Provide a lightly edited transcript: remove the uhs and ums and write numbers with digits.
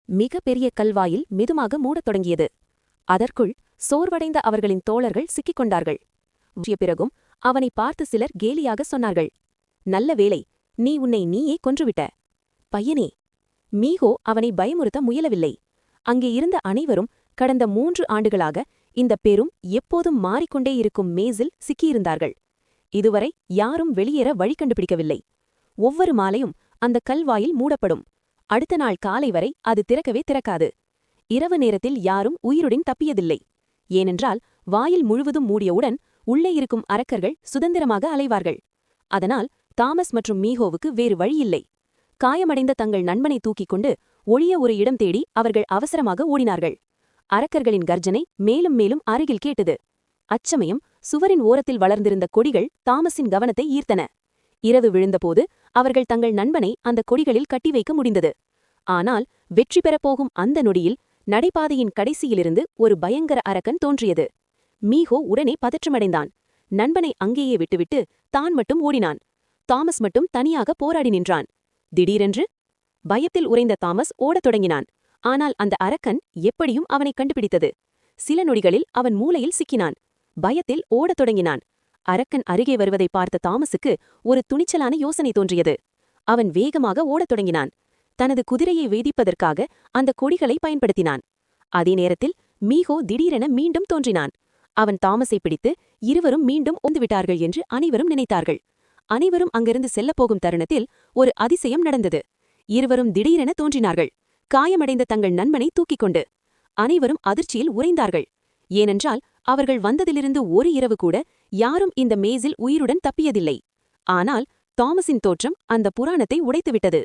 மிக பெரிய கல்வாயில் மெதுமாக மூடத் தொடங்கியது. அதற்குள் சோர்வடைந்த அவர்களின் தோழர்கள் சிக்கிக் கொண்டார்கள். பிறகும் அவனை பார்த்து சிலர் கேலியாக சொன்னார்கள், நல்ல வேளை, நீ உன்னை நீயே கொன்றுவிட்ட. பையனே. மீகோ அவனை பயமுறுத்த முயலவில்லை. அங்கே இருந்த அனைவரும் கடந்த 3 ஆண்டுகளாக இந்த பெரும் எப்போதும் மாறிக்கொண்டே இருக்கும் மேஸில் சிக்கியிருந்தார்கள். இதுவரை யாரும் வெளியேற வழி கண்டுபிடிக்கவில்லை. ஒவ்வொரு மாலையும் அந்த கல்வாயில் மூடப்படும். அடுத்த நாள் காலை வரை அது திறக்கவே திறக்காது. இரவு நேரத்தில் யாரும் உயிருடன் தப்பியதில்லை. ஏனென்றால் வாயில் முழுவதும் மூடியவுடன் உள்ளே இருக்கும் அரக்கர்கள் சுதந்திரமாக அலைவார்கள். அதனால் தாமஸ் மற்றும் மீகோவுக்கு வேறு வழியில்லை. காயமடைந்த தங்கள் நண்பனை தூக்கிக் கொண்டு ஒளிய ஒரு இடம் தேடி அவர்கள் அவசரமாக ஓடினார்கள். அரக்கர்களின் கர்ஜனை மேலும் மேலும் அருகில் கேட்டது. அச்சமயம் சுவரின் ஓரத்தில் வளர்ந்திருந்த கொடிகள் தாமஸின் கவனத்தை ஈர்த்தன. இரவு விழுந்தபோது அவர்கள் தங்கள் நண்பனை அந்த கொடிகளில் கட்டி வைக்க முடிந்தது. ஆனால் வெற்றி பெறப்போகும் அந்த நொடியில் நடைபாதையின் கடைசியிலிருந்து ஒரு பயங்கர அரக்கன் தோன்றியது. மீகோ உடனே பதற்றமடைந்தான். நண்பனை அங்கேயே விட்டுவிட்டு தான் மட்டும் ஓடினான். தாமஸ் மட்டும் தனியாக போராடி நின்றான். திடீரென்று பயத்தில் உறைந்த தாமஸ் ஓடத் தொடங்கினான். ஆனால் அந்த அரக்கன் எப்படியும் அவனை கண்டுபிடித்தது. சில நொடிகளில் அவன் மூலையில் சிக்கினான். பயத்தில் ஓடத் தொடங்கினான். அரக்கன் அருகே வருவதை பார்த்த தாமஸுக்கு ஒரு துணிச்சலான யோசனை தோன்றியது. அவன் வேகமாக ஓடத் தொடங்கினான். தனது குதிரையை வேதிப்பதற்காக அந்த கொடிகளை பயன்படுத்தினான். அதே நேரத்தில் மீகோ திடீரென மீண்டும் தோன்றினான். அவன் தாமஸை பிடித்து இருவரும் மீண்டும் ஒந்துவிட்டார்கள் என்று அனைவரும் நினைத்தார்கள். அனைவரும் அங்கிருந்து செல்லப்போகும் தருணத்தில் ஒரு அதிசயம் நடந்தது. இருவரும் திடீரென தோன்றினார்கள், காயமடைந்த தங்கள் நண்பனை தூக்கிக் கொண்டு. அனைவரும் அதிர்ச்சியில் உறைந்தார்கள். ஏனென்றால் அவர்கள் வந்ததிலிருந்து ஒரு இரவு கூட யாரும் இந்த மேஸில் உயிருடன் தப்பியதில்லை. ஆனால் தாமஸின் தோற்றம் அந்த புராணத்தை உடைத்துவிட்டது.